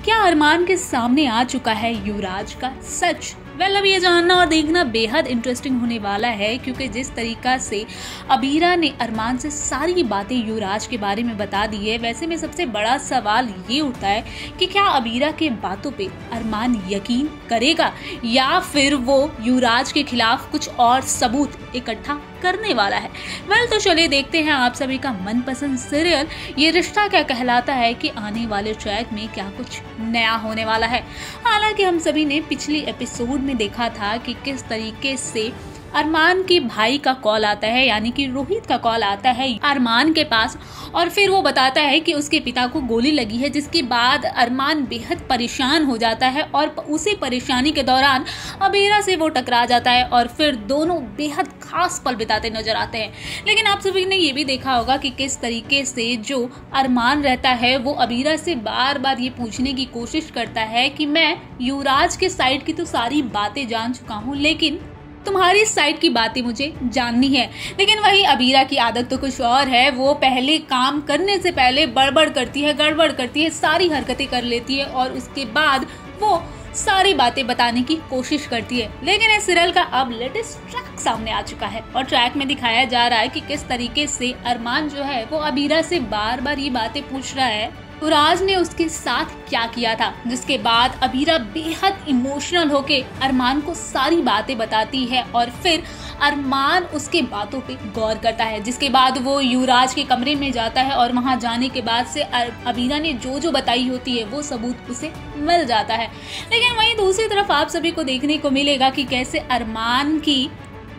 क्या अरमान के सामने आ चुका है युवराज का सच? अब ये जानना और देखना बेहद इंटरेस्टिंग होने वाला है, क्योंकि जिस तरीका से अबीरा ने अरमान से सारी बातें युवराज के बारे में बता दी है, वैसे में सबसे बड़ा सवाल ये उठता है कि क्या अबीरा के बातों पे अरमान यकीन करेगा या फिर वो युवराज के खिलाफ कुछ और सबूत इकट्ठा करने वाला है। तो चलिए देखते हैं आप सभी का मनपसंद सीरियल ये रिश्ता क्या कहलाता है कि आने वाले ट्रैक में क्या कुछ नया होने वाला है। हालांकि हम सभी ने पिछली एपिसोड में देखा था कि किस तरीके से अरमान के भाई का कॉल आता है, यानी कि रोहित का कॉल आता है अरमान के पास, और फिर वो बताता है कि उसके पिता को गोली लगी है, जिसके बाद अरमान बेहद परेशान हो जाता है और उसी परेशानी के दौरान अबीरा से वो टकरा जाता है और फिर दोनों बेहद खास पल बिताते नजर आते हैं। लेकिन आप सभी ने ये भी देखा होगा कि किस तरीके से जो अरमान रहता है वो अबीरा से बार बार ये पूछने की कोशिश करता है कि मैं युवराज के साइड की तो सारी बातें जान चुका हूँ, लेकिन तुम्हारी साइड की बातें मुझे जाननी है। लेकिन वही अबीरा की आदत तो कुछ और है, वो पहले काम करने से पहले गड़बड़ करती है, सारी हरकतें कर लेती है और उसके बाद वो सारी बातें बताने की कोशिश करती है। लेकिन इस सीरियल का अब लेटेस्ट ट्रैक सामने आ चुका है और ट्रैक में दिखाया जा रहा है कि किस तरीके से अरमान जो है वो अबीरा से बार बार ये बातें पूछ रहा है युवराज ने उसके साथ क्या किया था, जिसके बाद अबीरा बेहद इमोशनल होके अरमान को सारी बातें बताती है और फिर अरमान उसके बातों पे गौर करता है, जिसके बाद वो युवराज के कमरे में जाता है और वहां जाने के बाद से अबीरा ने जो जो बताई होती है वो सबूत उसे मिल जाता है। लेकिन वहीं दूसरी तरफ आप सभी को देखने को मिलेगा कि कैसे अरमान की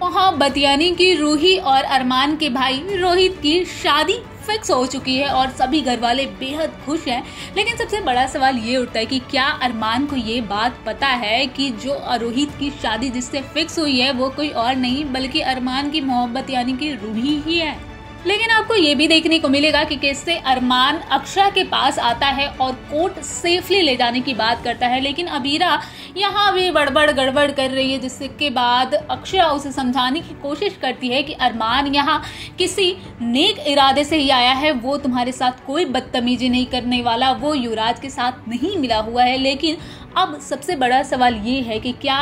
मोहब्बत यानी कि रूही और अरमान के भाई रोहित की शादी फिक्स हो चुकी है और सभी घर वाले बेहद खुश हैं। लेकिन सबसे बड़ा सवाल ये उठता है कि क्या अरमान को ये बात पता है कि जो रोहित की शादी जिससे फिक्स हुई है वो कोई और नहीं बल्कि अरमान की मोहब्बत यानी कि रूही ही है। लेकिन आपको ये भी देखने को मिलेगा कि कैसे अरमान अक्षय के पास आता है और कोर्ट सेफली ले जाने की बात करता है, लेकिन अबीरा यहाँ भी गड़बड़ कर रही है, जिसके बाद अक्षय उसे समझाने की कोशिश करती है कि अरमान यहाँ किसी नेक इरादे से ही आया है, वो तुम्हारे साथ कोई बदतमीजी नहीं करने वाला, वो युवराज के साथ नहीं मिला हुआ है। लेकिन अब सबसे बड़ा सवाल ये है कि क्या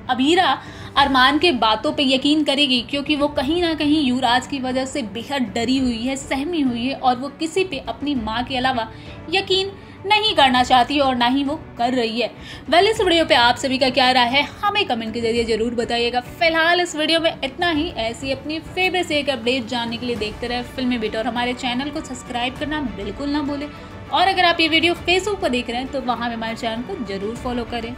अबीरा अरमान के बातों पे यकीन करेगी, क्योंकि वो कहीं ना कहीं युवराज की वजह से बेहद डरी हुई है, सहमी हुई है और वो किसी पे अपनी माँ के अलावा यकीन नहीं करना चाहती और ना ही वो कर रही है। इस वीडियो पे आप सभी का क्या राय है हमें कमेंट के जरिए जरूर बताइएगा। फिलहाल इस वीडियो में इतना ही। ऐसी अपनी फेवरेट से एक अपडेट जानने के लिए देखते रहे फिल्मी बीट और हमारे चैनल को सब्सक्राइब करना बिल्कुल ना भूलें। और अगर आप ये वीडियो फेसबुक पर देख रहे हैं तो वहाँ पे हमारे चैनल को जरूर फॉलो करें।